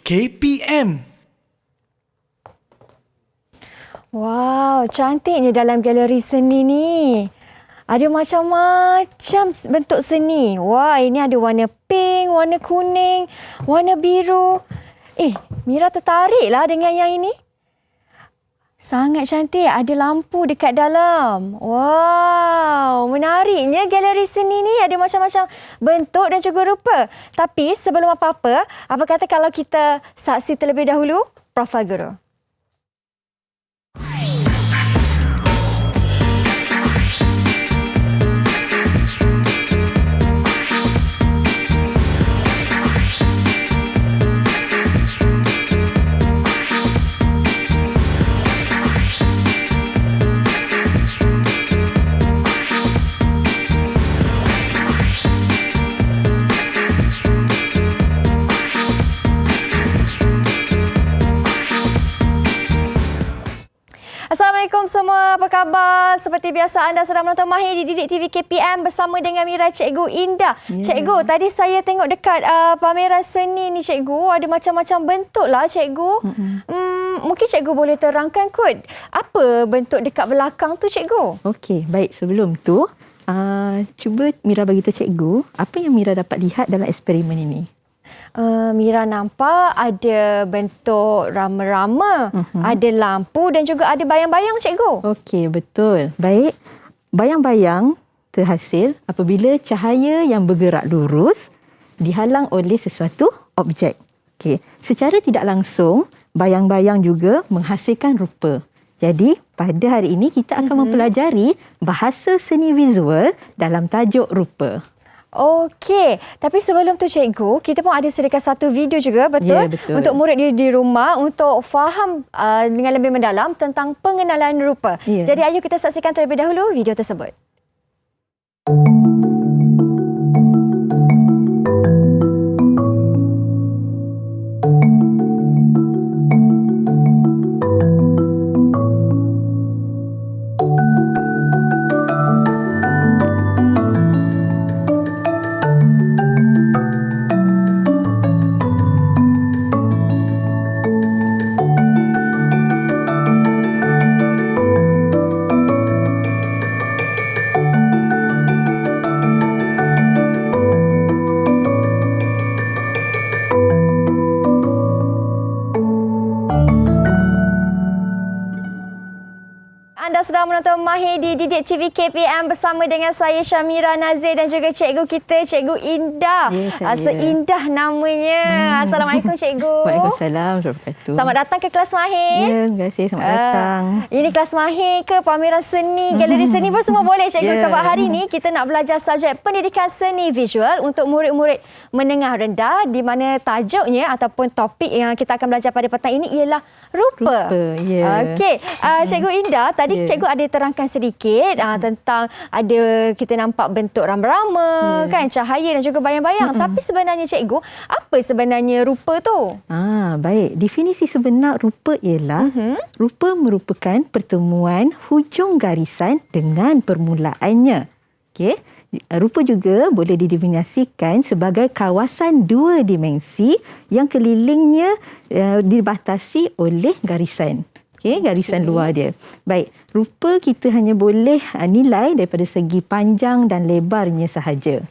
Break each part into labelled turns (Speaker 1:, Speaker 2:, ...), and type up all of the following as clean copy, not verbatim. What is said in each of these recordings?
Speaker 1: KPM.
Speaker 2: Wow, cantiknya dalam galeri seni ni. Ada macam-macam bentuk seni. Wah, ini ada warna pink, warna kuning, warna biru. Mira tertariklah dengan yang ini. Sangat cantik. Ada lampu dekat dalam. Wow, menariknya galeri seni ni. Ada macam-macam bentuk dan juga rupa. Tapi sebelum apa-apa, apa kata kalau kita saksi terlebih dahulu profil guru. Assalamualaikum semua, apa khabar? Seperti biasa anda sedang menonton Mahir di Didik TV KPM bersama dengan Mira Cikgu Indah. Cikgu, tadi saya tengok dekat pameran seni ni cikgu, ada macam-macam bentuk lah cikgu. Mungkin cikgu boleh terangkan kot, apa bentuk dekat belakang tu cikgu?
Speaker 3: Okey, baik. Sebelum tu, cuba Mira bagi tahu cikgu, apa yang Mira dapat lihat dalam eksperimen ini?
Speaker 2: Mira nampak ada bentuk rama-rama, ada lampu dan juga ada bayang-bayang cikgu.
Speaker 3: Okey, betul. Baik. Bayang-bayang terhasil apabila cahaya yang bergerak lurus dihalang oleh sesuatu objek. Okey, secara tidak langsung, bayang-bayang juga menghasilkan rupa. Jadi, pada hari ini kita akan mempelajari bahasa seni visual dalam tajuk rupa.
Speaker 2: Okey, tapi sebelum tu cikgu, kita pun ada sediakan satu video juga, betul?
Speaker 3: Ya, betul.
Speaker 2: Untuk murid di rumah untuk faham dengan lebih mendalam tentang pengenalan rupa.
Speaker 3: Ya.
Speaker 2: Jadi ayo kita saksikan terlebih dahulu video tersebut. Anda sedang menonton Mahir di Didik TV KPM bersama dengan saya Syamira Nazir dan juga cikgu kita, Cikgu Indah. Seindah namanya. Assalamualaikum cikgu.
Speaker 3: Waalaikumsalam.
Speaker 2: Selamat datang ke kelas Mahir.
Speaker 3: Ya, terima kasih. Selamat datang.
Speaker 2: Ini kelas Mahir ke pameran seni, galeri seni pun semua boleh cikgu. Sebab hari ini kita nak belajar subjek pendidikan seni visual untuk murid-murid menengah rendah, di mana tajuknya ataupun topik yang kita akan belajar pada petang ini ialah rupa. Okey, Cikgu Indah, tadi cikgu ada terangkan sedikit tentang ada kita nampak bentuk rama-rama, kan, cahaya dan juga bayang-bayang. Tapi sebenarnya cikgu, apa sebenarnya rupa tu?
Speaker 3: Baik. Definisi sebenar rupa ialah rupa merupakan pertemuan hujung garisan dengan permulaannya. Okey. Rupa juga boleh didefinisikan sebagai kawasan dua dimensi yang kelilingnya dibatasi oleh garisan. Garisan luar dia. Baik, rupa kita hanya boleh nilai daripada segi panjang dan lebarnya sahaja.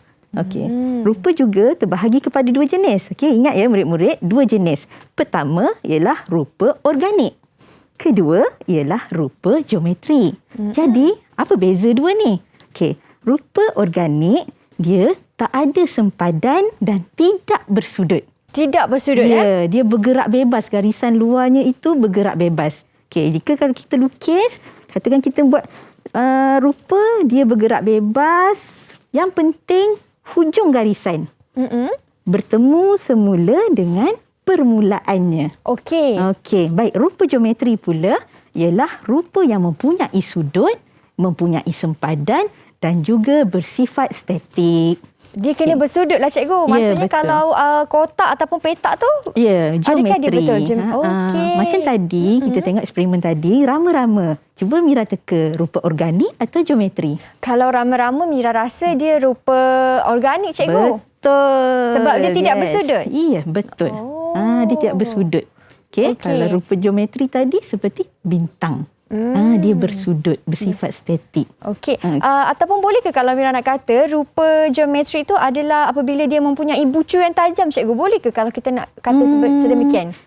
Speaker 3: Rupa juga terbahagi kepada dua jenis. Ingat ya murid-murid, dua jenis. Pertama ialah rupa organik. Kedua ialah rupa geometri. Jadi, apa beza dua ni? Rupa organik, dia tak ada sempadan dan tidak bersudut.
Speaker 2: Tidak bersudut,
Speaker 3: ya? Dia bergerak bebas. Garisan luarnya itu bergerak bebas. Jika kalau kita lukis, katakan kita buat rupa, dia bergerak bebas. Yang penting, hujung garisan bertemu semula dengan permulaannya. Okey, baik. Rupa geometri pula ialah rupa yang mempunyai sudut, mempunyai sempadan dan juga bersifat statik.
Speaker 2: Dia kena bersudut lah cikgu. Maksudnya kalau kotak ataupun petak tu,
Speaker 3: geometri.
Speaker 2: Adakah dia betul?
Speaker 3: Macam tadi, kita tengok eksperimen tadi, rama-rama. Cuba Mira teka, rupa organik atau geometri?
Speaker 2: Kalau rama-rama, Mira rasa dia rupa organik cikgu.
Speaker 3: Betul.
Speaker 2: Sebab dia tidak bersudut?
Speaker 3: Iya, betul. Dia tidak bersudut. Okey, kalau rupa geometri tadi seperti bintang. Dia bersudut, bersifat statik.
Speaker 2: Okey. Ataupun boleh ke kalau Mira nak kata rupa geometri itu adalah apabila dia mempunyai bucu yang tajam, cikgu? Boleh ke kalau kita nak kata sedemikian?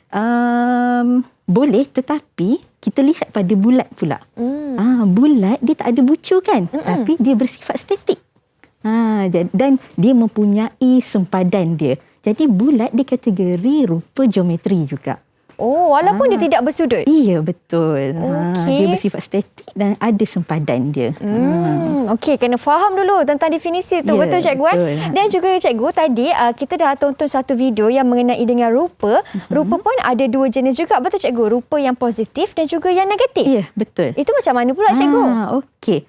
Speaker 3: Boleh, tetapi kita lihat pada bulat pula. Bulat dia tak ada bucu kan, tapi dia bersifat statik. Dan dia mempunyai sempadan dia. Jadi bulat dia kategori rupa geometri juga.
Speaker 2: Walaupun dia tidak bersudut?
Speaker 3: Iya, betul. Dia bersifat statik dan ada sempadan dia.
Speaker 2: Okey, kena faham dulu tentang definisi tu. Betul, cikgu? Betul. Dan juga cikgu, tadi kita dah tonton satu video yang mengenai dengan rupa. Rupa pun ada dua jenis juga. Betul, cikgu? Rupa yang positif dan juga yang negatif.
Speaker 3: Ya, betul.
Speaker 2: Itu macam mana pula, cikgu?
Speaker 3: Okey.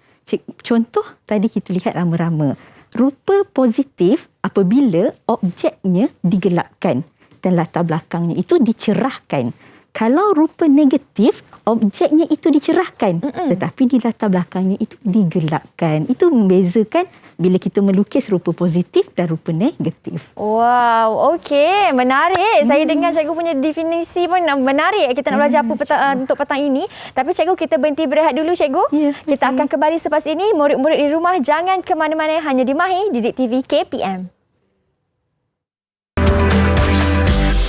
Speaker 3: Contoh tadi kita lihat rama-rama. Rupa positif apabila objeknya digelapkan dan latar belakangnya itu dicerahkan. Kalau rupa negatif, objeknya itu dicerahkan, tetapi di latar belakangnya itu digelapkan. Itu membezakan bila kita melukis rupa positif dan rupa negatif.
Speaker 2: Wow, okey. Menarik. Saya dengar cikgu punya definisi pun menarik. Kita nak belajar apa untuk petang ini. Tapi cikgu, kita berhenti berehat dulu, cikgu. Kita akan kembali selepas ini. Murid-murid di rumah, jangan ke mana-mana. Hanya di Mahir, Didik TV KPM.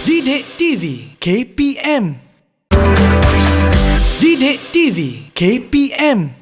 Speaker 1: Didik TV KPM. Didik TV KPM.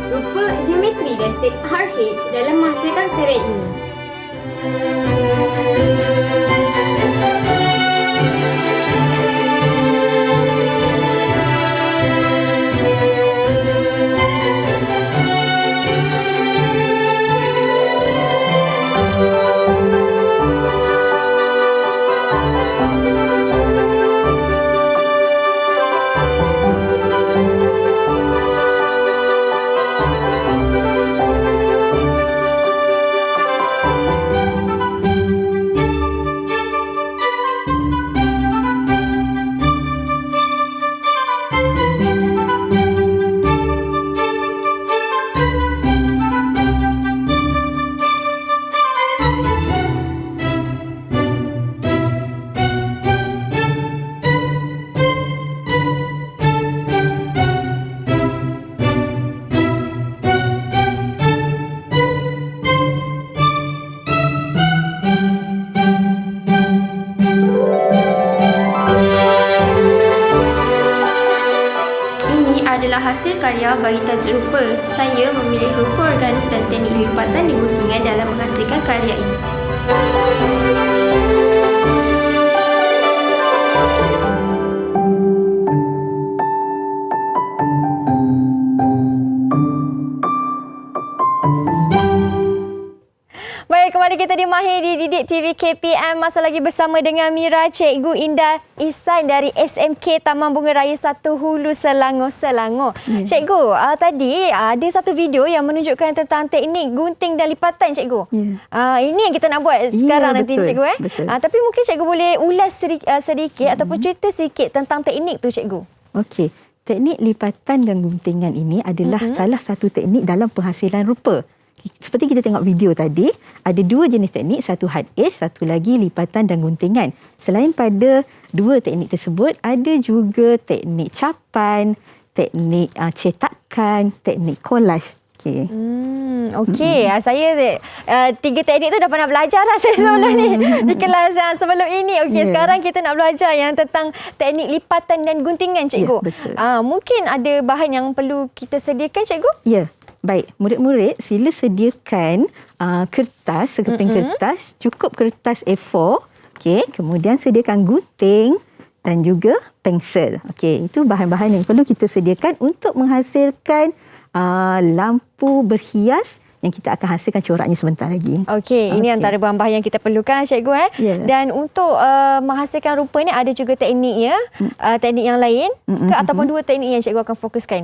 Speaker 4: Rupa geometri dan teknik RH dalam menghasilkan karya ini. Hasil karya bagi tajuk rupa. Saya memilih rupa organik dan teknik lipatan dan guntingan dalam menghasilkan karya ini.
Speaker 2: Baik, kembali kita di Mahir di Didik TV KPM. Masa lagi bersama dengan Mira, Cikgu Indah Ihsan dari SMK Taman Bunga Raya 1 Hulu Selangor. Cikgu, tadi ada satu video yang menunjukkan tentang teknik gunting dan lipatan, Cikgu. Ini yang kita nak buat sekarang nanti, Cikgu. Tapi mungkin Cikgu boleh ulas sedikit ataupun cerita sikit tentang teknik tu, Cikgu.
Speaker 3: Okey. Teknik lipatan dan guntingan ini adalah salah satu teknik dalam penghasilan rupa. Seperti kita tengok video tadi, ada dua jenis teknik, satu hard edge, satu lagi lipatan dan guntingan. Selain pada dua teknik tersebut, ada juga teknik capan, teknik cetakan, teknik collage.
Speaker 2: Okey. Saya tiga teknik tu dah pernah belajar dah saya sebelum ni di kelas sebelum ini. Okey, sekarang kita nak belajar yang tentang teknik lipatan dan guntingan, Cikgu.
Speaker 3: Betul.
Speaker 2: Mungkin ada bahan yang perlu kita sediakan, Cikgu?
Speaker 3: Ya. Baik, murid-murid sila sediakan sekeping kertas, cukup kertas A4. Okey, kemudian sediakan gunting, dan juga pensel. Okey, itu bahan-bahan yang perlu kita sediakan untuk menghasilkan lampu berhias yang kita akan hasilkan coraknya sebentar lagi.
Speaker 2: Okey, ini antara bahan-bahan yang kita perlukan cikgu.
Speaker 3: Ya.
Speaker 2: Dan untuk menghasilkan rupa ni ada juga tekniknya, teknik yang lain ke ataupun dua teknik yang cikgu akan fokuskan?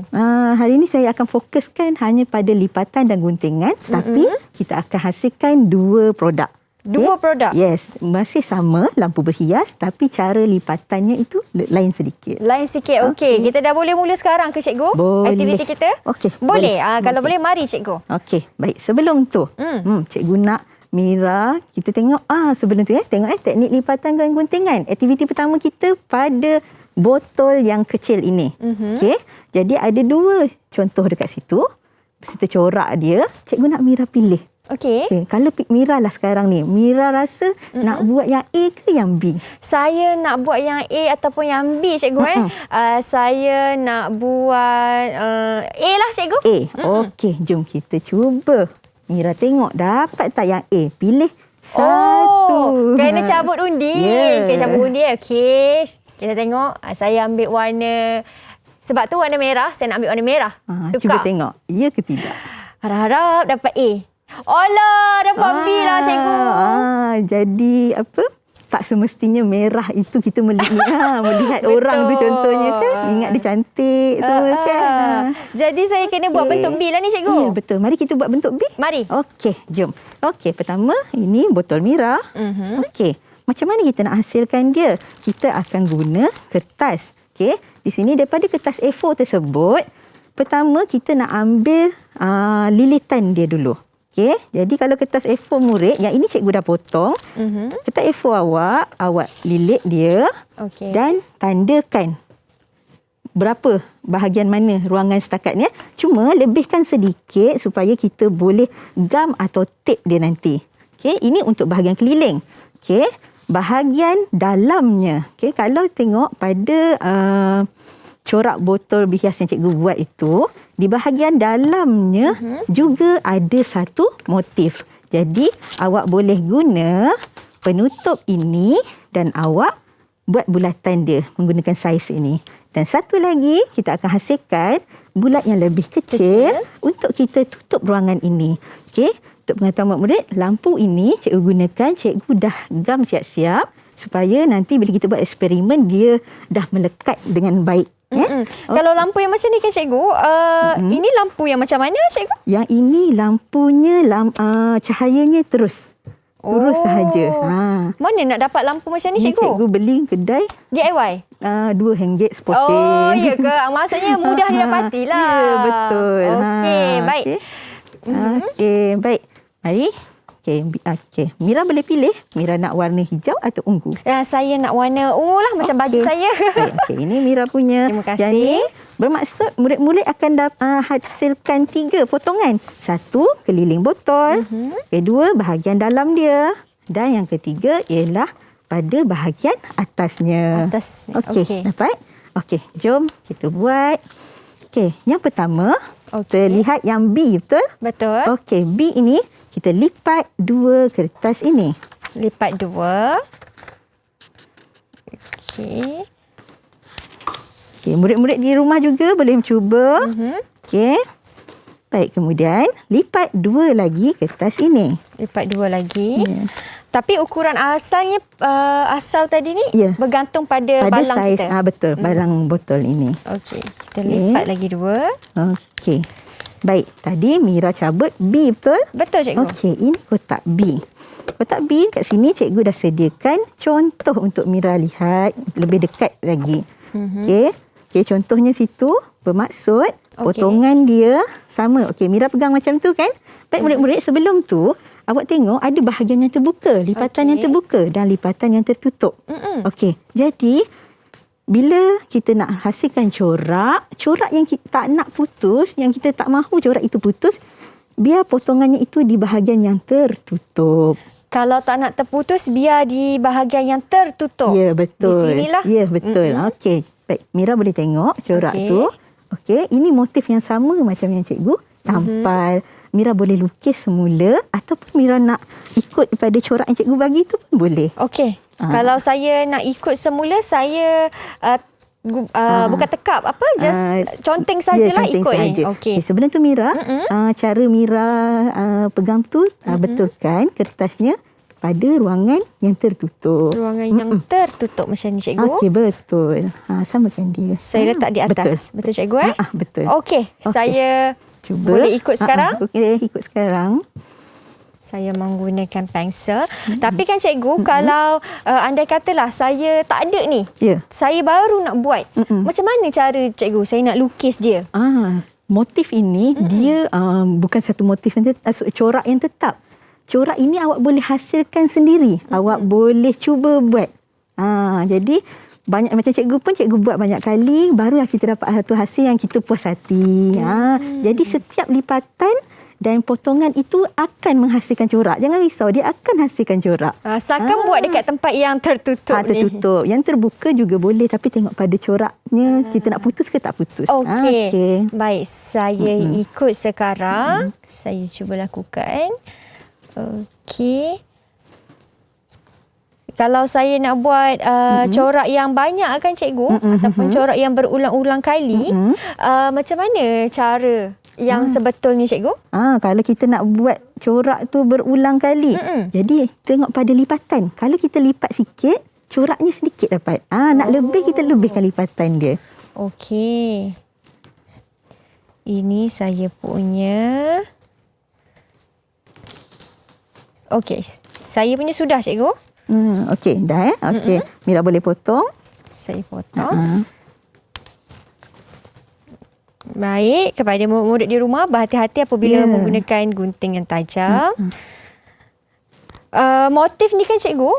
Speaker 3: Hari ini saya akan fokuskan hanya pada lipatan dan guntingan, tapi kita akan hasilkan dua produk.
Speaker 2: Dua produk?
Speaker 3: Yes, masih sama lampu berhias tapi cara lipatannya itu lain sedikit.
Speaker 2: Lain sikit. Okey. Kita dah boleh mula sekarang ke cikgu?
Speaker 3: Boleh.
Speaker 2: Aktiviti kita?
Speaker 3: Okey.
Speaker 2: Boleh. Kalau boleh mari cikgu.
Speaker 3: Okey, baik. Sebelum tu, cikgu nak Mira, kita tengok sebelum tu tengok teknik lipatan dan guntingan. Aktiviti pertama kita pada botol yang kecil ini. Okey. Jadi ada dua contoh dekat situ. Beserta corak dia, cikgu nak Mira pilih.
Speaker 2: Okey.
Speaker 3: Okay, kalau Mira lah sekarang ni, Mira rasa nak buat yang A ke yang B?
Speaker 2: Saya nak buat yang A ataupun yang B, cikgu. Saya nak buat A lah, cikgu.
Speaker 3: A. Okey, jom kita cuba. Mira tengok dapat tak yang A? Pilih satu.
Speaker 2: Kena cabut undi.
Speaker 3: Yeah.
Speaker 2: Kena cabut undi. Okey. Kita tengok. Saya ambil warna, sebab tu warna merah, saya nak ambil warna merah.
Speaker 3: Cuba tengok. Ya ke tidak?
Speaker 2: Harap-harap dapat A. Alah, dapat B lah, cikgu.
Speaker 3: Jadi apa? Tak semestinya merah itu kita melihat orang tu contohnya kan. Ingat dia cantik semua kan.
Speaker 2: Jadi saya kena buat bentuk B lah ni, cikgu.
Speaker 3: Ya, betul. Mari kita buat bentuk B.
Speaker 2: Mari.
Speaker 3: Okey, jom. Okey, pertama ini botol Mira. Okey, macam mana kita nak hasilkan dia? Kita akan guna kertas. Okey, di sini daripada kertas A4 tersebut, pertama kita nak ambil lilitan dia dulu. Okey, jadi kalau kertas A4 murid, yang ini cikgu dah potong. Kertas A4 awak lilit dia. Dan tandakan berapa bahagian mana ruangan setakatnya. Cuma lebihkan sedikit supaya kita boleh gam atau tape dia nanti. Okey, ini untuk bahagian keliling. Okey, bahagian dalamnya. Okey, kalau tengok pada corak botol berhias yang cikgu buat itu, di bahagian dalamnya juga ada satu motif. Jadi awak boleh guna penutup ini dan awak buat bulatan dia menggunakan saiz ini. Dan satu lagi kita akan hasilkan bulat yang lebih kecil untuk kita tutup ruangan ini. Okey, untuk pengetahuan murid, lampu ini cikgu gunakan, cikgu dah gam siap-siap supaya nanti bila kita buat eksperimen dia dah melekat dengan baik.
Speaker 2: Kalau lampu yang macam ni kan, cikgu, ini lampu yang macam mana, cikgu?
Speaker 3: Yang ini lampunya cahayanya terus sahaja.
Speaker 2: Mana nak dapat lampu macam ni, cikgu?
Speaker 3: Cikgu beli kedai
Speaker 2: DIY?
Speaker 3: RM2 seposen.
Speaker 2: Oh, ya ke? Maksudnya mudah didapati lah.
Speaker 3: Ya, betul.
Speaker 2: Okey, baik.
Speaker 3: Okey, baik. Mari. Okey. Mira boleh pilih. Mira nak warna hijau atau ungu?
Speaker 2: Saya nak warna ungu lah, macam baju saya.
Speaker 3: Okey, ini Mira punya.
Speaker 2: Terima kasih.
Speaker 3: Jadi, bermaksud murid-murid akan hasilkan 3 potongan. 1, keliling botol. Kedua, bahagian dalam dia. Dan yang ketiga ialah pada bahagian atasnya. Okey, dapat? Okey, jom kita buat. Okey, yang pertama, terlihat yang B, betul?
Speaker 2: Betul.
Speaker 3: Okey, B ini kita lipat 2 kertas ini.
Speaker 2: Lipat 2. Okey.
Speaker 3: Okey, murid-murid di rumah juga boleh mencuba. Okey. Baik, kemudian lipat 2 lagi kertas ini.
Speaker 2: Lipat 2 lagi. Tapi ukuran asalnya, asal tadi ni bergantung pada balang
Speaker 3: saiz,
Speaker 2: kita.
Speaker 3: Betul, balang botol ini.
Speaker 2: Okey, kita lipat lagi 2.
Speaker 3: Okey. Baik, tadi Mira cabut B, betul?
Speaker 2: Betul, cikgu.
Speaker 3: Okey, ini kotak B. Kotak B kat sini cikgu dah sediakan contoh untuk Mira lihat lebih dekat lagi. Okey. Okey, contohnya situ bermaksud potongan dia sama. Okey, Mira pegang macam tu kan? Baik, murid-murid, sebelum tu awak tengok ada bahagian yang terbuka, lipatan yang terbuka dan lipatan yang tertutup. Okey, jadi bila kita nak hasilkan corak yang kita tak nak putus, yang kita tak mahu corak itu putus, biar potongannya itu di bahagian yang tertutup.
Speaker 2: Kalau tak nak terputus, biar di bahagian yang tertutup.
Speaker 3: Ya, betul.
Speaker 2: Di sinilah.
Speaker 3: Ya, betul. Okey. Baik, Mira boleh tengok corak tu. Okey, ini motif yang sama macam yang cikgu tampal. Mira boleh lukis semula ataupun Mira nak ikut pada corak yang cikgu bagi tu pun boleh.
Speaker 2: Okey. Kalau saya nak ikut semula, saya bukan tekap apa, just conteng sajalah
Speaker 3: conteng
Speaker 2: ikut
Speaker 3: saja.
Speaker 2: ni. Okey.
Speaker 3: Sebelum tu Mira, cara Mira pegang tu, betulkan kertasnya pada ruangan yang tertutup.
Speaker 2: Ruangan yang tertutup macam ni, cikgu.
Speaker 3: Okey, betul. Samakan dia.
Speaker 2: Saya letak di atas. Betul cikgu
Speaker 3: Betul.
Speaker 2: Okey, saya
Speaker 3: Cuba.
Speaker 2: boleh ikut sekarang?
Speaker 3: Okey, ikut sekarang.
Speaker 2: Saya menggunakan pensel. Tapi kan cikgu, kalau andai katalah saya tak ada ni.
Speaker 3: Ya.
Speaker 2: Saya baru nak buat. Macam mana cara cikgu saya nak lukis dia?
Speaker 3: Motif ini dia bukan satu motif yang corak yang tetap. Corak ini awak boleh hasilkan sendiri. Awak boleh cuba buat. Jadi banyak macam cikgu pun cikgu buat banyak kali, barulah kita dapat satu hasil yang kita puas hati. Jadi setiap lipatan dan potongan itu akan menghasilkan corak. Jangan risau, dia akan hasilkan corak.
Speaker 2: Asalkan buat dekat tempat yang tertutup ni.
Speaker 3: Tertutup. Yang terbuka juga boleh, tapi tengok pada coraknya kita nak putus ke tak putus.
Speaker 2: Okey. Baik, saya ikut sekarang. Saya cuba lakukan. Okey. Kalau saya nak buat corak yang banyak kan cikgu, ataupun corak yang berulang-ulang kali, macam mana cara yang sebetulnya cikgu?
Speaker 3: Kalau kita nak buat corak tu berulang kali, jadi tengok pada lipatan. Kalau kita lipat sikit, coraknya sedikit dapat. Nak lebih, kita lebihkan lipatan dia.
Speaker 2: Okey. Ini saya punya. Okey. Saya punya sudah cikgu.
Speaker 3: Okey, dah Okey. Mira boleh potong.
Speaker 2: Saya potong. Baik, kepada murid-murid di rumah, berhati-hati apabila menggunakan gunting yang tajam. Motif ni kan cikgu,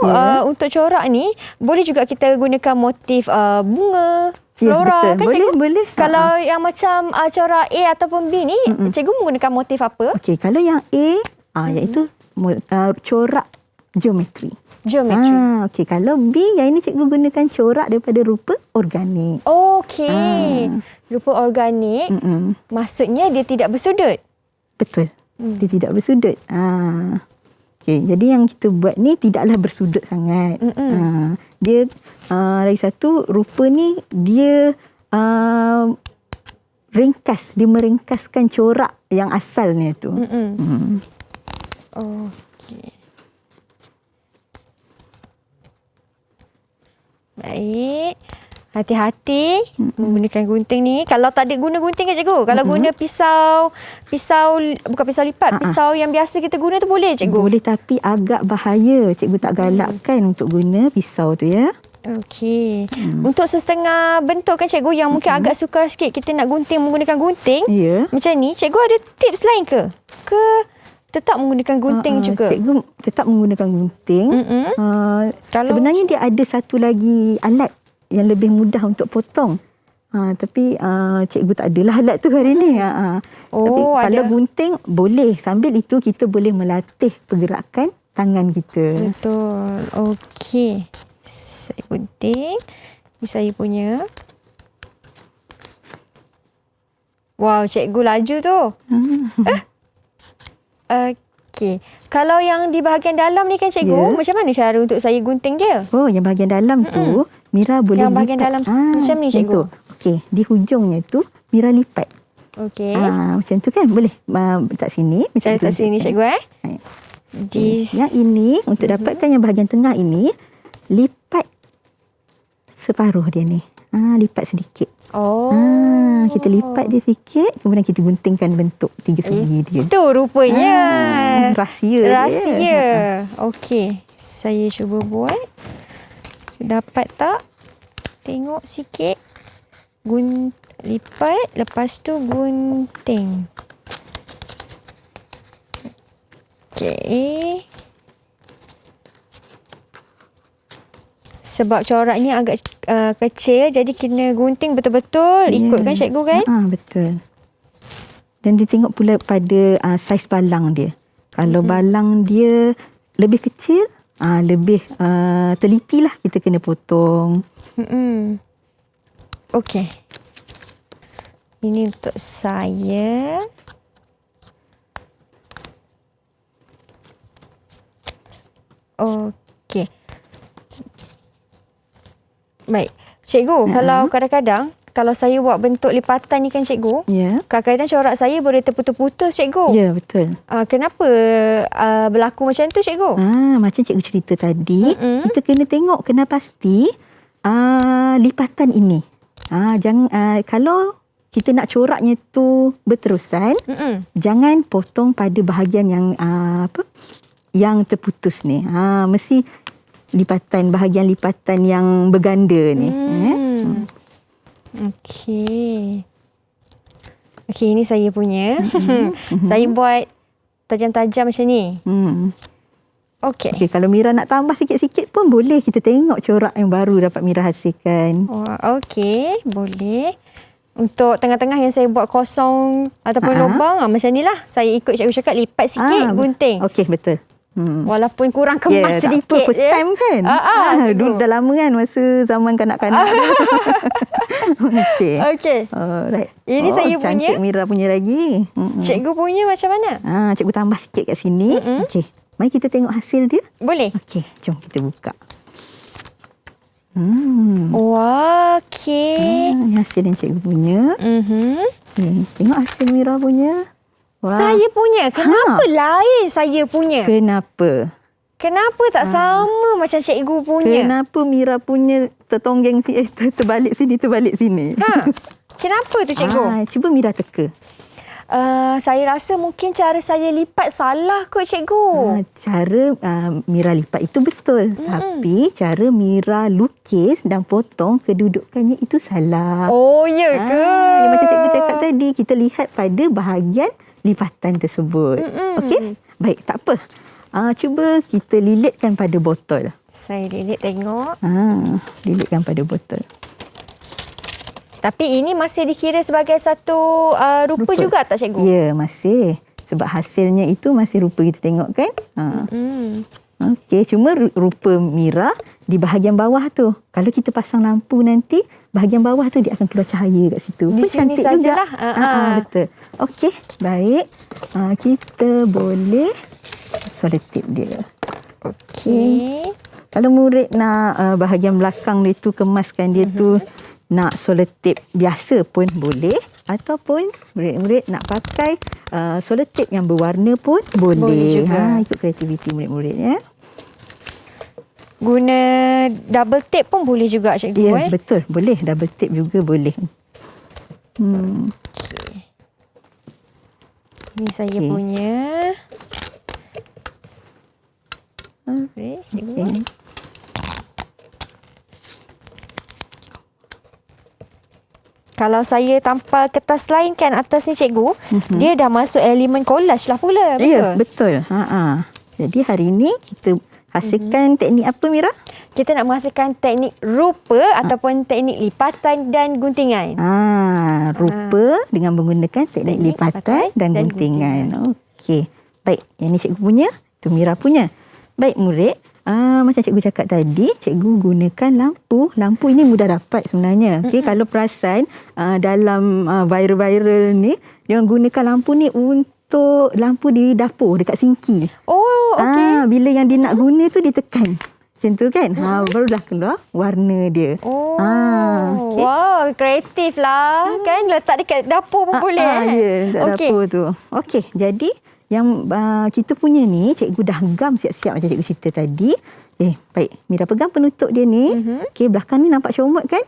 Speaker 2: untuk corak ni, boleh juga kita gunakan motif bunga, flora,
Speaker 3: betul.
Speaker 2: kan cikgu?
Speaker 3: Boleh.
Speaker 2: Kalau yang macam corak A ataupun B ni, cikgu menggunakan motif apa?
Speaker 3: Okey, kalau yang A, iaitu corak geometri. Okey, kalau B, yang ini cikgu gunakan corak daripada rupa organik.
Speaker 2: Okey. Rupa organik, maksudnya dia tidak bersudut.
Speaker 3: Betul. Dia tidak bersudut. Okey, jadi yang kita buat ni tidaklah bersudut sangat. Dia lagi satu, rupa ni dia ringkas, dia meringkaskan corak yang asalnya tu.
Speaker 2: Okey. Baik. Hati-hati menggunakan gunting ni. Kalau tak ada guna gunting kan cikgu? Kalau guna pisau bukan pisau lipat, pisau yang biasa kita guna tu boleh cikgu?
Speaker 3: Boleh, tapi agak bahaya. Cikgu tak galakkan untuk guna pisau tu ya.
Speaker 2: Okey. Untuk setengah bentuk kan cikgu yang mungkin agak sukar sikit kita nak gunting menggunakan gunting.
Speaker 3: Ya.
Speaker 2: Macam ni, cikgu ada tips lain ke? Ke tetap menggunakan gunting juga?
Speaker 3: Cikgu tetap menggunakan gunting. Sebenarnya dia ada satu lagi alat yang lebih mudah untuk potong. Tapi cikgu tak adalah alat tu hari ni. Tapi kalau gunting boleh. Sambil itu kita boleh melatih pergerakan tangan kita.
Speaker 2: Betul. Okey. Saya gunting. Ini saya punya. Wow, cikgu laju tu. Okey. Kalau yang di bahagian dalam ni kan cikgu, macam mana cara untuk saya gunting dia?
Speaker 3: Yang bahagian dalam tu Mira boleh
Speaker 2: yang bahagian
Speaker 3: lipat.
Speaker 2: dalam macam ni cikgu.
Speaker 3: Okey, di hujungnya tu Mira lipat.
Speaker 2: Okey.
Speaker 3: Macam tu kan boleh letak sini macam
Speaker 2: saya
Speaker 3: tu.
Speaker 2: letak sini cikgu
Speaker 3: Yang ini untuk dapatkan yang bahagian tengah ini, lipat separuh dia ni. Lipat sedikit. Kita lipat dia sikit, kemudian kita guntingkan bentuk tiga segi dia.
Speaker 2: Itu rupanya.
Speaker 3: Rahsia.
Speaker 2: Okey, saya cuba buat. Dapat tak? Tengok sikit. Lipat, lepas tu gunting. Okey. Sebab coraknya agak kecil, jadi kena gunting betul-betul. Ikutkan cikgu kan?
Speaker 3: Betul. Dan dia tengok pula pada saiz balang dia. Kalau balang dia lebih kecil, lebih telitilah kita kena potong.
Speaker 2: Okey. Ini untuk saya. Okey. Baik. Cikgu, kalau kadang-kadang kalau saya buat bentuk lipatan ni kan cikgu,
Speaker 3: Ya.
Speaker 2: kadang-kadang corak saya boleh terputus-putus cikgu.
Speaker 3: Ya, betul.
Speaker 2: Kenapa berlaku macam tu cikgu?
Speaker 3: Macam cikgu cerita tadi, kita kena tengok, kena pasti lipatan ini. Kalau kita nak coraknya tu berterusan, jangan potong pada bahagian yang yang terputus ni. Mesti bahagian lipatan yang berganda ni.
Speaker 2: Okey. Okey, ini saya punya. Saya buat tajam-tajam macam ni. Okey.
Speaker 3: Okey, kalau Mira nak tambah sikit-sikit pun boleh. Kita tengok corak yang baru dapat Mira hasilkan.
Speaker 2: Wah, okey, boleh. Untuk tengah-tengah yang saya buat kosong ataupun lubang, macam ni lah. Saya ikut cikgu cakap, lipat sikit, gunting.
Speaker 3: Okey, betul.
Speaker 2: Walaupun kurang kemas
Speaker 3: tak
Speaker 2: sedikit.
Speaker 3: apa, first time kan? Dulu dah lama kan, masa zaman kanak-kanak. Okey.
Speaker 2: Okey.
Speaker 3: Alright.
Speaker 2: Ini saya punya.
Speaker 3: Cantik Mira punya lagi.
Speaker 2: Cikgu punya macam mana?
Speaker 3: Cikgu tambah sikit kat sini. Okey. Mari kita tengok hasil dia.
Speaker 2: Boleh.
Speaker 3: Okey, jom kita buka.
Speaker 2: Wah, okey.
Speaker 3: Ini hasil yang cikgu punya. Ni, tengok hasil Mira punya. Wah.
Speaker 2: Saya punya. Kenapa lain saya punya?
Speaker 3: Kenapa?
Speaker 2: Kenapa tak sama macam cikgu punya?
Speaker 3: Kenapa Mira punya tertonggeng terbalik sini?
Speaker 2: Kenapa tu cikgu?
Speaker 3: Cuba Mira teka.
Speaker 2: Saya rasa mungkin cara saya lipat salah kot cikgu.
Speaker 3: Cara Mira lipat itu betul. Tapi cara Mira lukis dan potong kedudukannya itu salah.
Speaker 2: Oh, ya ke?
Speaker 3: Macam cikgu cakap tadi, kita lihat pada bahagian lipatan tersebut. Okey? Baik, tak apa. Cuba kita lilitkan pada botol.
Speaker 2: Saya lilit tengok.
Speaker 3: Lilitkan pada botol.
Speaker 2: Tapi ini masih dikira sebagai satu rupa juga tak cikgu?
Speaker 3: Ya, masih. Sebab hasilnya itu masih rupa kita tengok kan? Okey, cuma rupa Mira di bahagian bawah tu. Kalau kita pasang lampu nanti, bahagian bawah tu dia akan keluar cahaya kat situ.
Speaker 2: Di
Speaker 3: pun
Speaker 2: sini
Speaker 3: cantik juga.
Speaker 2: sajalah.
Speaker 3: Betul. Okey, baik. Kita boleh selotip dia.
Speaker 2: Okey.
Speaker 3: Kalau murid nak bahagian belakang dia tu kemaskan dia tu nak selotip biasa pun boleh, ataupun murid-murid nak pakai selotip yang berwarna pun boleh.
Speaker 2: Boleh juga.
Speaker 3: Ikut kreativiti murid-murid ya.
Speaker 2: Guna double tape pun boleh juga cikgu.
Speaker 3: Ya, betul. Boleh. Double tape juga boleh.
Speaker 2: Ini saya punya. Boleh cikgu.
Speaker 3: Okay.
Speaker 2: Kalau saya tampal kertas lain kan atas ni cikgu, dia dah masuk elemen collage lah pula.
Speaker 3: Ya, betul. Jadi hari ini kita hasilkan teknik apa Mira?
Speaker 2: Kita nak menghasilkan teknik rupa ataupun teknik lipatan dan guntingan.
Speaker 3: Rupa dengan menggunakan teknik lipatan dan guntingan. Okey. Baik, yang ni cikgu punya, tu Mira punya. Baik murid, macam cikgu cakap tadi, cikgu gunakan lampu. Lampu ini mudah dapat sebenarnya. Okey, kalau perasan dalam viral-viral ni, dia gunakan lampu ni untuk lampu di dapur dekat sinki.
Speaker 2: Oh, okey.
Speaker 3: Bila yang dia nak guna tu ditekan. Macam tu kan? Barulah keluar warna dia.
Speaker 2: Oh,
Speaker 3: okay.
Speaker 2: Wow, kreatif lah. Kan letak dekat dapur pun boleh.
Speaker 3: Ya, dekat dapur tu. Okey, jadi yang kita punya ni, cikgu dah gam siap-siap macam cikgu cerita tadi. Baik. Mira pegang penutup dia ni. Okey, belakang ni nampak comot kan?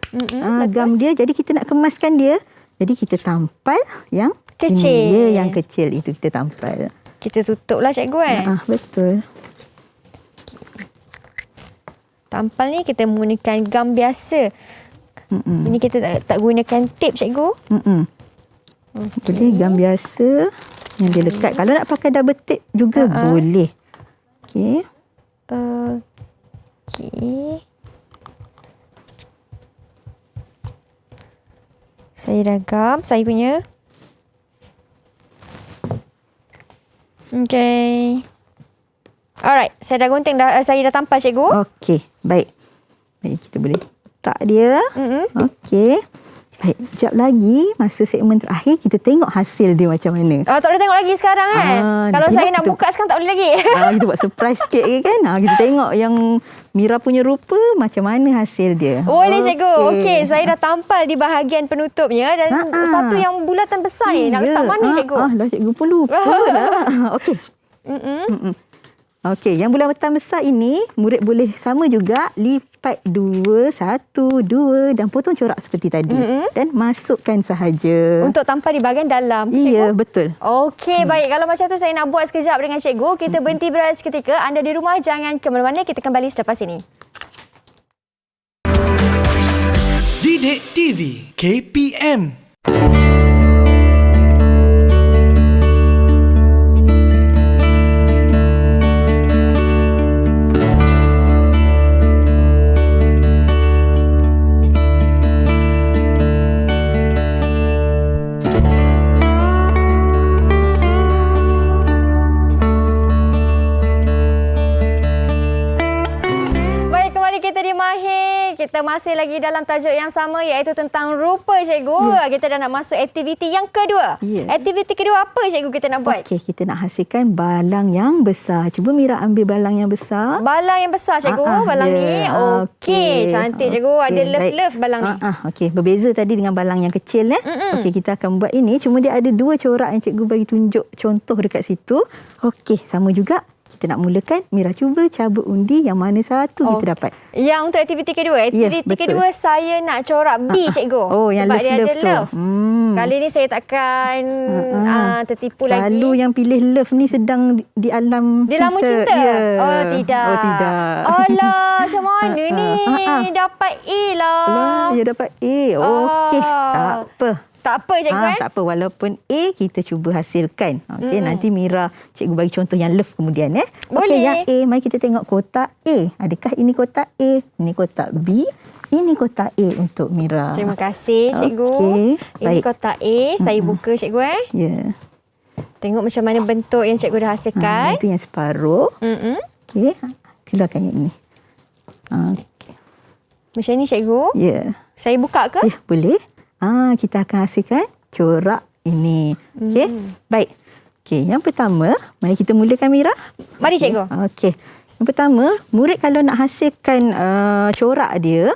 Speaker 3: Gam dia. Jadi kita nak kemaskan dia. Jadi kita tampal yang
Speaker 2: kecil.
Speaker 3: Ini dia yang kecil itu kita tampal.
Speaker 2: Kita tutup lah cikgu
Speaker 3: Betul.
Speaker 2: Tampal ni kita menggunakan gam biasa. Ini kita tak gunakan tape cikgu.
Speaker 3: Boleh gam biasa yang dia lekat. Kalau nak pakai double tape juga boleh. Okey.
Speaker 2: Okey. Saya dah gam saya punya. Okey. Alright, saya dah gunting saya dah tampal cikgu.
Speaker 3: Okey, baik. Baik, kita boleh letak dia. Okey. Baik. Baik, sekejap lagi masa segmen terakhir kita tengok hasil dia macam mana.
Speaker 2: Tak boleh tengok lagi sekarang kan? Kalau saya nak buka sekarang tak boleh lagi.
Speaker 3: Kita buat surprise sikit kan. Kita tengok yang Mira punya rupa macam mana hasil dia.
Speaker 2: Boleh cikgu. Okey, saya dah tampal di bahagian penutupnya dan satu yang bulatan besar ni. Nak letak mana cikgu?
Speaker 3: Dah cikgu pun lupa dah. Okey. Okey, yang bulatan besar ini murid boleh sama juga lipat 2, 1, 2 dan potong corak seperti tadi. Dan masukkan sahaja.
Speaker 2: Untuk tampal di bahagian dalam. Cikgu?
Speaker 3: Ya, betul.
Speaker 2: Okey, baik. Kalau macam tu saya nak buat sekejap dengan cikgu. Kita berhenti berehat seketika. Anda di rumah jangan ke mana-mana. Kita kembali selepas ini.
Speaker 1: Didik TV KPM.
Speaker 2: Kita masih lagi dalam tajuk yang sama iaitu tentang rupa cikgu. Kita dah nak masuk aktiviti yang kedua. Aktiviti kedua apa cikgu kita nak buat?
Speaker 3: Okey, kita nak hasilkan balang yang besar. Cuba Mira ambil balang yang besar.
Speaker 2: Balang yang besar cikgu, balang ni. Okey, cantik cikgu. Ada love-love balang ni.
Speaker 3: Okey, berbeza tadi dengan balang yang kecil. Okey, kita akan buat ini. Cuma dia ada 2 corak yang cikgu bagi tunjuk contoh dekat situ. Okey, sama juga. Kita nak mulakan, Mira cuba cabut undi yang mana satu kita dapat.
Speaker 2: Yang untuk aktiviti kedua. Aktiviti kedua saya nak corak B cikgu.
Speaker 3: Yang
Speaker 2: sebab dia ada
Speaker 3: love tu.
Speaker 2: love. Kali ni saya takkan tertipu lagi.
Speaker 3: Selalu yang pilih love ni sedang di alam
Speaker 2: cinta. Di alam cinta?
Speaker 3: Yeah.
Speaker 2: Oh tidak. Alah, macam mana ni? Dapat A lah.
Speaker 3: Ya dapat A. Okey, tak apa.
Speaker 2: Tak apa cikgu
Speaker 3: Tak apa, walaupun A kita cuba hasilkan. Okey, nanti Mira cikgu bagi contoh yang love kemudian
Speaker 2: Boleh.
Speaker 3: Okey, yang A, mari kita tengok kotak A. Adakah ini kotak A? Ini kotak B. Ini kotak A untuk Mira.
Speaker 2: Terima kasih cikgu.
Speaker 3: Okey,
Speaker 2: ini
Speaker 3: baik.
Speaker 2: kotak A. Saya buka cikgu
Speaker 3: Ya.
Speaker 2: Tengok macam mana bentuk yang cikgu dah hasilkan.
Speaker 3: Itu yang separuh. Okey, keluarkan yang ini. Okey.
Speaker 2: Macam ni cikgu.
Speaker 3: Ya.
Speaker 2: Saya buka ke?
Speaker 3: Ya, boleh. Kita akan hasilkan corak ini. Okey. Baik. Okey, yang pertama, mari kita mulakan Mira.
Speaker 2: Mari cikgu.
Speaker 3: Okey. Yang pertama, murid kalau nak hasilkan corak dia,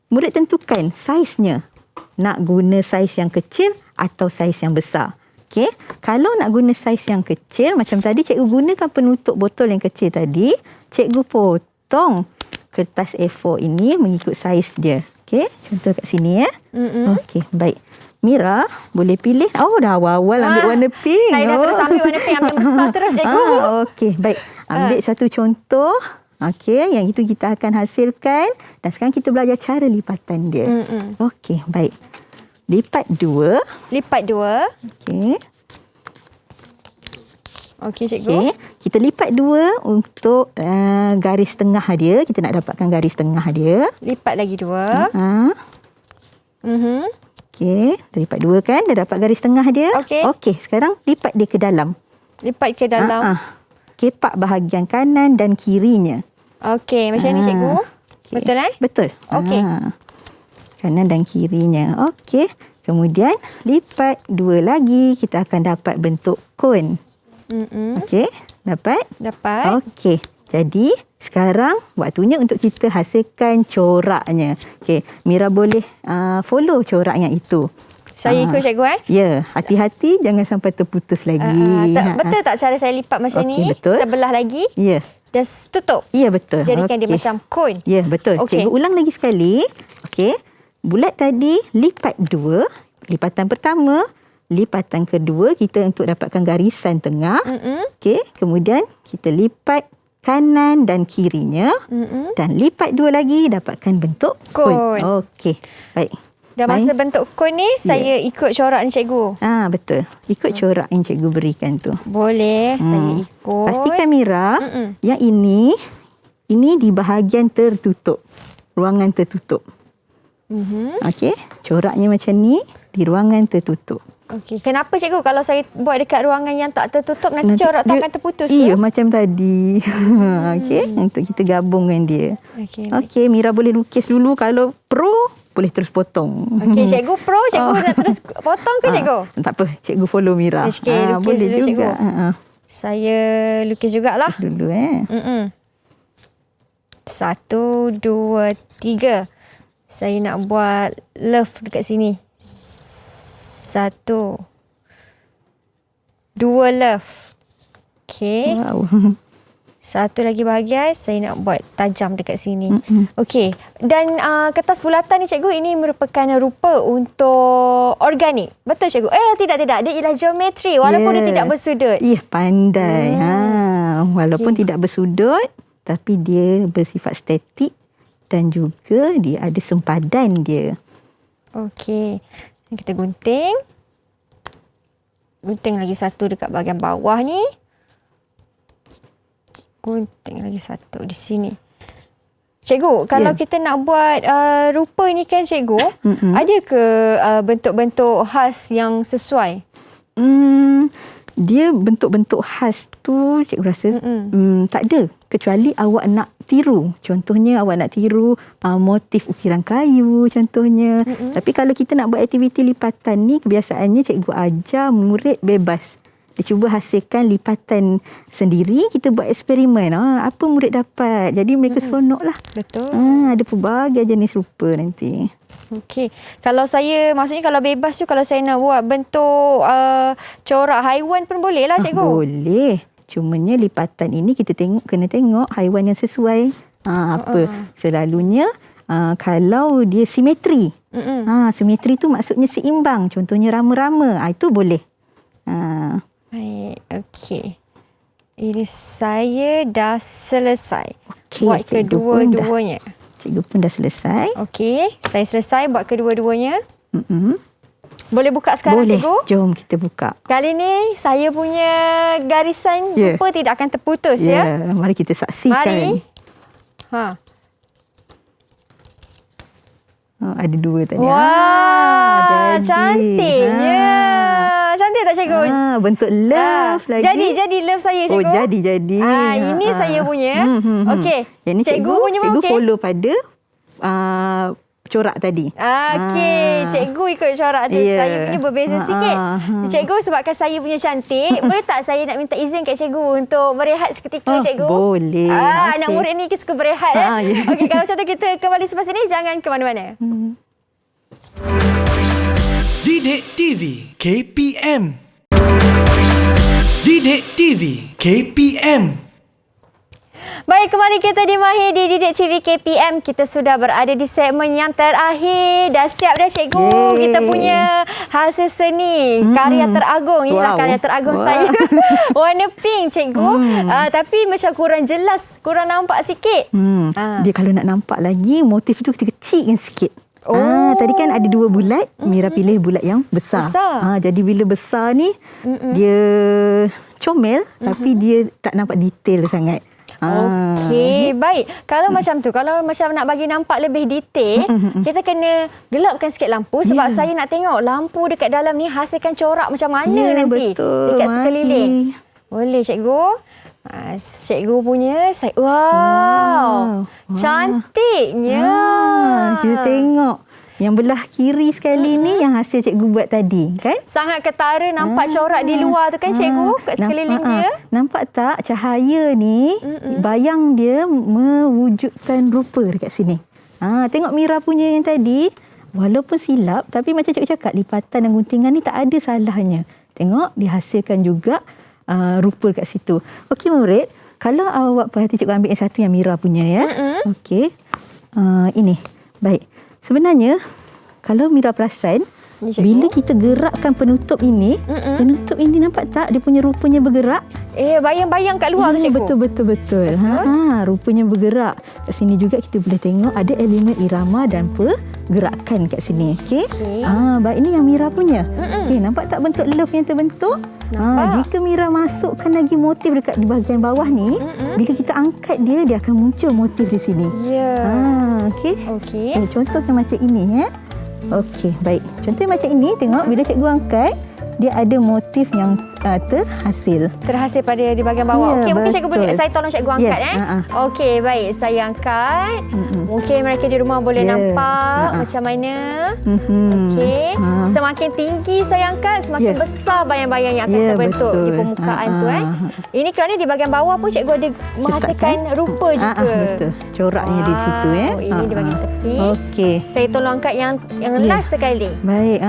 Speaker 3: murid tentukan saiznya. Nak guna saiz yang kecil atau saiz yang besar. Okey. Kalau nak guna saiz yang kecil, macam tadi cikgu gunakan penutup botol yang kecil tadi, cikgu potong kertas A4 ini mengikut saiz dia. Okey, contoh kat sini Okey, baik. Mira boleh pilih. Dah awal-awal ambil warna pink.
Speaker 2: Saya dah terus ambil warna pink, ambil yang besar terus cikgu.
Speaker 3: Okey, baik. Ambil satu contoh. Okey, yang itu kita akan hasilkan. Dan sekarang kita belajar cara lipatan dia. Okey, baik. Lipat 2.
Speaker 2: Lipat 2.
Speaker 3: Okey.
Speaker 2: Okey cikgu.
Speaker 3: Okey, kita lipat 2 untuk garis tengah dia. Kita nak dapatkan garis tengah dia.
Speaker 2: Lipat lagi 2.
Speaker 3: Okey, dah lipat 2 kan? Dah dapat garis tengah dia. Okey, sekarang lipat dia ke dalam.
Speaker 2: Lipat ke dalam.
Speaker 3: Kepak bahagian kanan dan kirinya.
Speaker 2: Okey, macam ni cikgu. Okay. Betul
Speaker 3: Betul.
Speaker 2: Okey.
Speaker 3: Kanan dan kirinya. Okey. Kemudian lipat 2 lagi, kita akan dapat bentuk kon. Okey, dapat?
Speaker 2: Dapat.
Speaker 3: Okey. Jadi, sekarang waktunya untuk kita hasilkan coraknya. Okey, Mira boleh follow corak yang itu.
Speaker 2: Saya ikut cikgu
Speaker 3: Ya, hati-hati jangan sampai terputus lagi.
Speaker 2: Betul tak cara saya lipat macam ni?
Speaker 3: Betul.
Speaker 2: Sebelah lagi.
Speaker 3: Ya.
Speaker 2: Dan tutup.
Speaker 3: Ya, betul.
Speaker 2: Jadikan dia macam kon.
Speaker 3: Ya, betul.
Speaker 2: Okey.
Speaker 3: Cikgu ulang lagi sekali. Okey. Bulat tadi lipat 2. Lipatan pertama, lipatan kedua kita untuk dapatkan garisan tengah. Okey, kemudian kita lipat kanan dan kirinya. Dan lipat 2 lagi dapatkan bentuk kon. Okey. Baik.
Speaker 2: Dan masa bentuk kon ni saya ikut corak ni cikgu.
Speaker 3: Betul. Ikut corak yang cikgu berikan tu.
Speaker 2: Boleh, saya ikut.
Speaker 3: Pastikan Mira yang ini di bahagian tertutup. Ruangan tertutup. Okey, coraknya macam ni di ruangan tertutup.
Speaker 2: Okey, kenapa cikgu kalau saya buat dekat ruangan yang tak tertutup nanti corak tu akan terputus ke?
Speaker 3: Iya, macam tadi. Okey, untuk kita gabungkan dia. Okey, Mira boleh lukis dulu kalau pro. boleh terus potong.
Speaker 2: Okey, cikgu pro, cikgu nak terus potong ke cikgu?
Speaker 3: Tak apa, cikgu follow Mira.
Speaker 2: Okey, lukis
Speaker 3: boleh
Speaker 2: dulu,
Speaker 3: juga.
Speaker 2: cikgu. Saya lukis jugalah.
Speaker 3: Dulu
Speaker 2: 1, 2, 3. Saya nak buat love dekat sini. 1, 2 love. Okey.
Speaker 3: Wow.
Speaker 2: Satu lagi bahagian saya nak buat tajam dekat sini. Okey. Dan kertas bulatan ni cikgu, ini merupakan rupa untuk organik. Betul cikgu? Tidak. Dia ialah geometri walaupun dia tidak bersudut.
Speaker 3: Pandai. Walaupun tidak bersudut, tapi dia bersifat statik dan juga dia ada sempadan dia.
Speaker 2: Okey. Kita gunting. Gunting lagi satu dekat bahagian bawah ni. Gunting lagi satu di sini. Cikgu, kalau kita nak buat rupa ni kan cikgu, ada ke bentuk-bentuk khas yang sesuai?
Speaker 3: Dia bentuk-bentuk khas tu cikgu rasa tak ada. Kecuali awak nak tiru. Contohnya awak nak tiru motif ukiran kayu contohnya. Tapi kalau kita nak buat aktiviti lipatan ni, kebiasaannya cikgu ajar murid bebas. Dia cuba hasilkan lipatan sendiri, kita buat eksperimen. Apa murid dapat. Jadi mereka seronok lah.
Speaker 2: Betul.
Speaker 3: Ada pelbagai jenis rupa nanti.
Speaker 2: Okey. Kalau saya, maksudnya kalau bebas tu, kalau saya nak buat bentuk corak haiwan pun boleh lah cikgu?
Speaker 3: Boleh. Cumanya lipatan ini kita kena tengok haiwan yang sesuai. Selalunya kalau dia simetri. Simetri tu maksudnya seimbang. Contohnya rama-rama. Itu boleh.
Speaker 2: Baik, okey. Ini saya dah selesai.
Speaker 3: Okey,
Speaker 2: buat kedua-duanya.
Speaker 3: Cikgu pun dah selesai.
Speaker 2: Okey, saya selesai buat kedua-duanya. Boleh buka sekarang
Speaker 3: boleh.
Speaker 2: cikgu?
Speaker 3: Jom kita buka.
Speaker 2: Kali ni saya punya garisan rupa tidak akan terputus ya.
Speaker 3: Mari kita saksikan.
Speaker 2: Mari.
Speaker 3: Ada 2 tadi.
Speaker 2: Wah, cantiknya. Cantik tak cikgu?
Speaker 3: Bentuk love lagi.
Speaker 2: Jadi love saya cikgu.
Speaker 3: Jadi.
Speaker 2: Ini saya punya. Okey.
Speaker 3: Yang ni cikgu
Speaker 2: punya pun okey.
Speaker 3: follow pada corak tadi.
Speaker 2: Okey, cikgu ikut corak tu. Saya punya berbeza sikit. Cikgu, sebabkan saya punya cantik, boleh tak saya nak minta izin kat cikgu untuk berehat seketika cikgu?
Speaker 3: Boleh.
Speaker 2: Anak murid ni suka berehat. Okey, kalau macam tu kita kembali selepas ini, jangan ke mana-mana.
Speaker 1: Didik TV KPM. Didik TV KPM.
Speaker 2: Baik, kembali kita di Mahir di Didik TV KPM. Kita sudah berada di segmen yang terakhir. Dah siap dah cikgu.
Speaker 3: Yeay.
Speaker 2: Kita punya hasil seni. Karya teragung. Inilah karya teragung saya. Warna pink cikgu. Tapi macam kurang jelas. Kurang nampak sikit.
Speaker 3: Dia kalau nak nampak lagi, motif tu kita kecilkan sikit. Tadi kan ada 2 bulat. Mira pilih bulat yang besar. Jadi bila besar ni, dia comel. Tapi dia tak nampak detail sangat.
Speaker 2: Okey, baik. Kalau macam tu, kalau macam nak bagi nampak lebih detail, kita kena gelapkan sikit lampu sebab saya nak tengok lampu dekat dalam ni hasilkan corak macam mana nanti dekat sekeliling. Boleh cikgu? Cikgu punya, wow. Cantiknya.
Speaker 3: Kita tengok. Yang belah kiri sekali ni yang hasil cikgu buat tadi, kan?
Speaker 2: Sangat ketara nampak corak di luar tu kan cikgu, kat sekeliling dia.
Speaker 3: Nampak tak cahaya ni, bayang dia mewujudkan rupa dekat sini. Tengok Mira punya yang tadi, walaupun silap, tapi macam cikgu cakap, lipatan dan guntingan ni tak ada salahnya. Tengok, dihasilkan juga rupa dekat situ. Okey murid, kalau awak perhati cikgu ambil yang satu yang Mira punya ya. Okey. Ini. Baik. Sebenarnya, kalau Mira perasan, bila kita gerakkan penutup ini nampak tak dia punya rupanya bergerak?
Speaker 2: Bayang-bayang kat luar tu cikgu.
Speaker 3: Betul. Rupanya bergerak. Kat sini juga kita boleh tengok ada elemen irama dan pergerakan kat sini. Okey. Baik, ini yang Mira punya. Okey, nampak tak bentuk love yang terbentuk? Jika Mira masukkan lagi motif dekat di bahagian bawah ni, bila kita angkat dia akan muncul motif di sini. Okey. Contohnya macam ini ya. Okey, baik. Contohnya macam ini, tengok bila cikgu angkat, dia ada motif yang terhasil.
Speaker 2: Terhasil pada di bahagian bawah.
Speaker 3: Ya,
Speaker 2: Okey, mungkin cikgu boleh,
Speaker 3: betul.
Speaker 2: saya tolong cikgu angkat.
Speaker 3: Yes,
Speaker 2: Okey, baik. Saya angkat. Mungkin mereka di rumah boleh nampak macam mana. Okey. Semakin tinggi saya angkat, semakin besar bayang-bayang yang akan terbentuk di
Speaker 3: betul.
Speaker 2: permukaan tu. Ini kerana di bahagian bawah pun cikgu ada menghasilkan rupa juga.
Speaker 3: Betul. Coraknya di situ.
Speaker 2: Ini di bahagian tepi.
Speaker 3: Okey.
Speaker 2: Saya tolong angkat yang last sekali.
Speaker 3: Baik.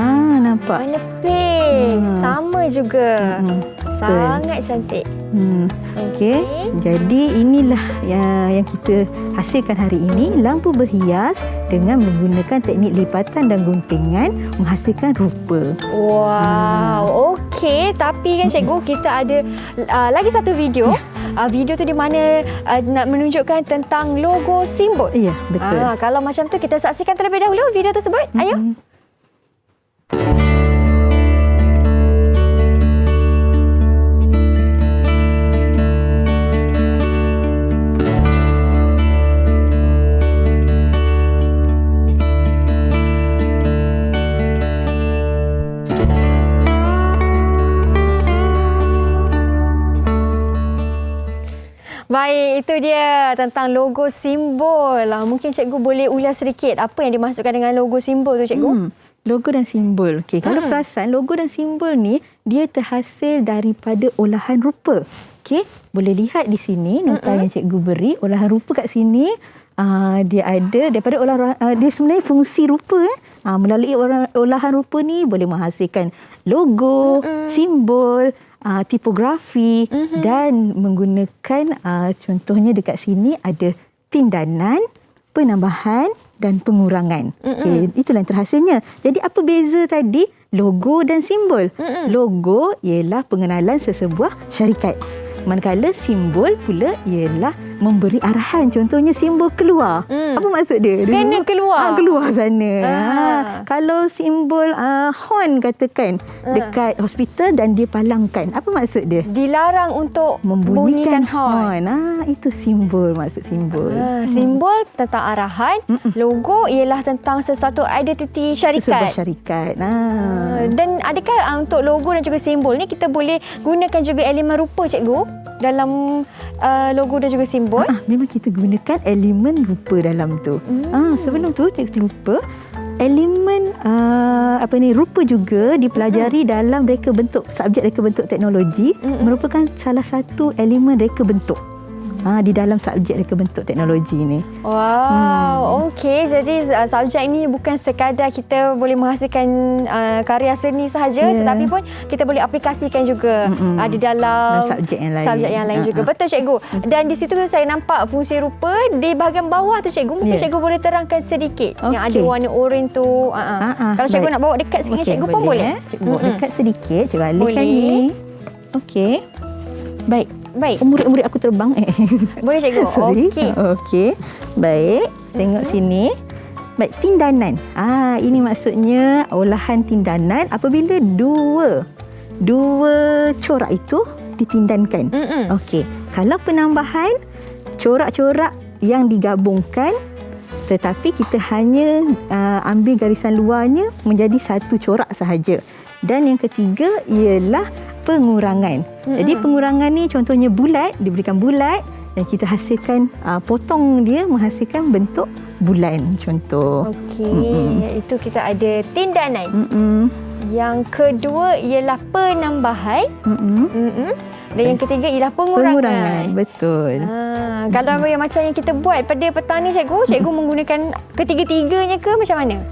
Speaker 3: Nampak.
Speaker 2: Warna pink. Sama juga. Sangat cantik.
Speaker 3: Okey. Jadi inilah yang kita hasilkan hari ini, lampu berhias dengan menggunakan teknik lipatan dan guntingan menghasilkan rupa.
Speaker 2: Wow, okey. Tapi kan cikgu, kita ada lagi satu video. Video tu di mana nak menunjukkan tentang logo simbol.
Speaker 3: Ya, betul.
Speaker 2: Kalau macam tu kita saksikan terlebih dahulu video tersebut. Ayo. Baik, itu dia tentang logo simbol. Mungkin cikgu boleh ulas sedikit apa yang dimaksudkan dengan logo simbol tu, cikgu?
Speaker 3: Logo dan simbol. Okey, kalau perasan logo dan simbol ni dia terhasil daripada olahan rupa. Okey, boleh lihat di sini nota yang cikgu beri, olahan rupa kat sini. Dia ada daripada dia sebenarnya fungsi rupa melalui olahan rupa ni boleh menghasilkan logo, simbol, tipografi dan menggunakan contohnya dekat sini ada tindanan, penambahan dan pengurangan. Okey, itulah yang terhasilnya. Jadi apa beza tadi logo dan simbol? Logo ialah pengenalan sesebuah syarikat. Manakala simbol pula ialah memberi arahan. Contohnya simbol keluar. Apa maksud dia?
Speaker 2: Kena keluar.
Speaker 3: Keluar sana. Kalau simbol horn katakan dekat hospital dan dia palangkan. Apa maksud dia?
Speaker 2: Dilarang untuk
Speaker 3: Membunyikan
Speaker 2: bunyikan horn.
Speaker 3: Itu simbol, maksud simbol.
Speaker 2: Simbol tentang arahan. Logo ialah tentang sesuatu identiti syarikat.
Speaker 3: Sesebuah syarikat.
Speaker 2: Dan adakah untuk logo dan juga simbol ni kita boleh gunakan juga elemen rupa, cikgu? Dalam logo dan juga simbol?
Speaker 3: Memang kita gunakan elemen rupa dalam tu. Sebelum tu kita lupa, elemen rupa juga dipelajari dalam reka bentuk, subjek reka bentuk teknologi merupakan salah satu elemen reka bentuk. Di dalam subjek reka bentuk teknologi ni.
Speaker 2: Wow, okey. Jadi subjek ni bukan sekadar kita boleh menghasilkan karya seni sahaja, tetapi pun kita boleh aplikasikan juga di dalam
Speaker 3: subjek yang lain.
Speaker 2: Subjek yang lain juga. Betul, cikgu. Dan di situ saya nampak fungsi rupa di bahagian bawah tu, cikgu. Mungkin cikgu boleh terangkan sedikit yang ada warna oranye tu. Kalau cikgu nak bawa dekat sikit, cikgu pun boleh.
Speaker 3: Cikgu bawa dekat sedikit. Cikgu alihkan ni. Okey. Baik. Murid-murid aku terbang.
Speaker 2: Boleh, cikgu.
Speaker 3: Okey. Baik. Tengok sini. Baik, tindanan. Ini maksudnya olahan tindanan apabila dua corak itu ditindankan. Okey. Kalau penambahan, corak-corak yang digabungkan tetapi kita hanya ambil garisan luarnya menjadi satu corak sahaja. Dan yang ketiga ialah pengurangan. Jadi pengurangan ni contohnya bulat, diberikan bulat dan kita hasilkan potong dia menghasilkan bentuk bulan contoh.
Speaker 2: Okey, itu kita ada tindanan. Yang kedua ialah penambahan. Dan yang ketiga ialah pengurangan.
Speaker 3: Betul.
Speaker 2: Kalau macam yang kita buat pada petang ni, cikgu menggunakan ketiga-tiganya ke macam mana?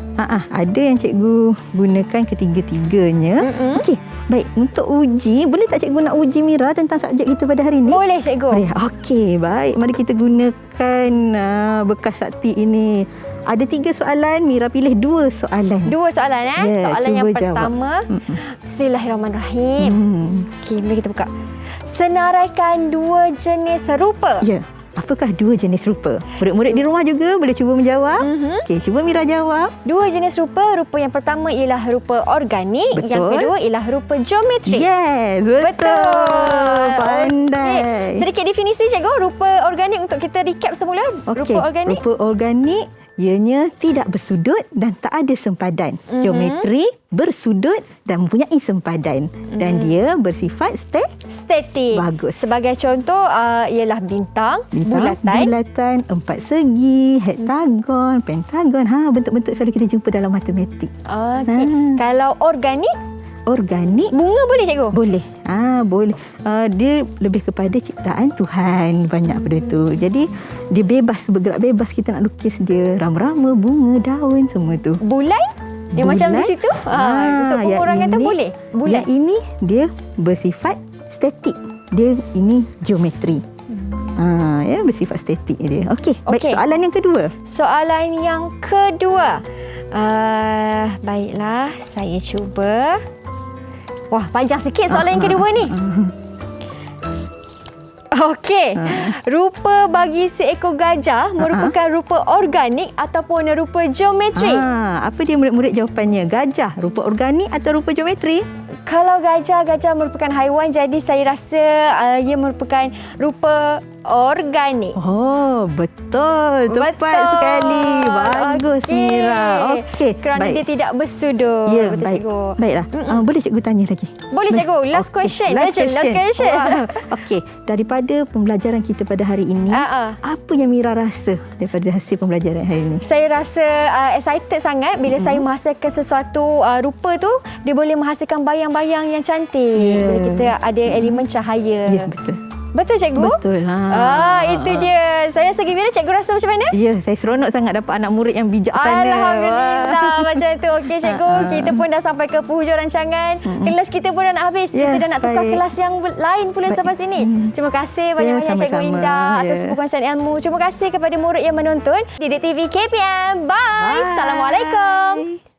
Speaker 3: Ada yang cikgu gunakan ketiga-tiganya. Okey, baik. Untuk uji, boleh tak cikgu nak uji Mira tentang subjek kita pada hari ini?
Speaker 2: Boleh, cikgu.
Speaker 3: Okey, baik. Mari kita gunakan bekas sakti ini. Ada 3 soalan, Mira pilih 2 soalan.
Speaker 2: 2 soalan soalan yang pertama. Bismillahirrahmanirrahim. Okey, mari kita buka. Senaraikan 2 jenis rupa.
Speaker 3: Ya. Apakah 2 jenis rupa? Murid-murid di rumah juga boleh cuba menjawab. Okey, cuba Mira jawab.
Speaker 2: 2 jenis rupa. Rupa yang pertama ialah rupa organik.
Speaker 3: Betul.
Speaker 2: Yang kedua ialah rupa geometri.
Speaker 3: Yes, betul. Pandai.
Speaker 2: Sedikit definisi, cikgu. Rupa organik untuk kita recap semula.
Speaker 3: Okey,
Speaker 2: Rupa organik.
Speaker 3: Rupa organik Ianya tidak bersudut dan tak ada sempadan. Geometri bersudut dan mempunyai sempadan. Dan dia bersifat
Speaker 2: Statik.
Speaker 3: Bagus.
Speaker 2: Sebagai contoh ialah bintang, bulatan.
Speaker 3: empat segi, hektagon, pentagon. Bentuk-bentuk selalu kita jumpa dalam matematik.
Speaker 2: Okey. Kalau
Speaker 3: Organik
Speaker 2: bunga boleh cikgu?
Speaker 3: boleh. Boleh. Dia lebih kepada ciptaan Tuhan, banyak pada tu. Jadi dia bebas, bergerak bebas, kita nak lukis dia rama-rama, bunga, daun, semua tu.
Speaker 2: Bulan? Dia macam di situ? Untuk pengurangan tu boleh? Bulan.
Speaker 3: Yang ini dia bersifat statik. Dia ini geometri. Bersifat statik dia. Okey, baik.
Speaker 2: Okey.
Speaker 3: Soalan yang kedua.
Speaker 2: Soalan yang kedua. Baiklah, saya cuba. Wah, panjang sikit soalan yang kedua ni. Okey. Rupa bagi seekor gajah merupakan rupa organik ataupun rupa geometri?
Speaker 3: Apa dia murid-murid jawapannya? Gajah, rupa organik atau rupa geometri?
Speaker 2: Kalau gajah merupakan haiwan, jadi saya rasa ia merupakan rupa organik.
Speaker 3: Oh, betul. Tepat sekali. Bagus,
Speaker 2: Okey.
Speaker 3: Mira. Okey,
Speaker 2: Kerana
Speaker 3: baik.
Speaker 2: dia tidak bersudut.
Speaker 3: Ya,
Speaker 2: Betul,
Speaker 3: baik.
Speaker 2: cikgu.
Speaker 3: Baiklah. Boleh cikgu tanya lagi?
Speaker 2: Boleh, cikgu. Last question. Last question.
Speaker 3: Okey, daripada pembelajaran kita pada hari ini, apa yang Mira rasa daripada hasil pembelajaran hari ini?
Speaker 2: Saya rasa excited sangat bila saya menghasilkan sesuatu rupa tu, dia boleh menghasilkan bayang-bayang yang cantik. Bila kita ada elemen cahaya.
Speaker 3: Ya, betul.
Speaker 2: Betul, cikgu?
Speaker 3: Betul.
Speaker 2: Itu dia. Saya rasa gembira. Cikgu rasa macam mana?
Speaker 3: Ya, saya seronok sangat dapat anak murid yang bijaksana.
Speaker 2: Alhamdulillah. Macam tu. Okey, cikgu. Kita pun dah sampai ke penghujung rancangan. Kelas kita pun dah nak habis.
Speaker 3: Ya,
Speaker 2: Kita dah nak tukar
Speaker 3: baik.
Speaker 2: kelas yang lain pula selepas ini. Terima kasih banyak-banyak Cikgu
Speaker 3: sama-sama.
Speaker 2: Indah atas
Speaker 3: Ya.
Speaker 2: perkongsian ilmu. Terima kasih kepada murid yang menonton Didik TV KPM. Bye.
Speaker 3: Bye.
Speaker 2: Assalamualaikum.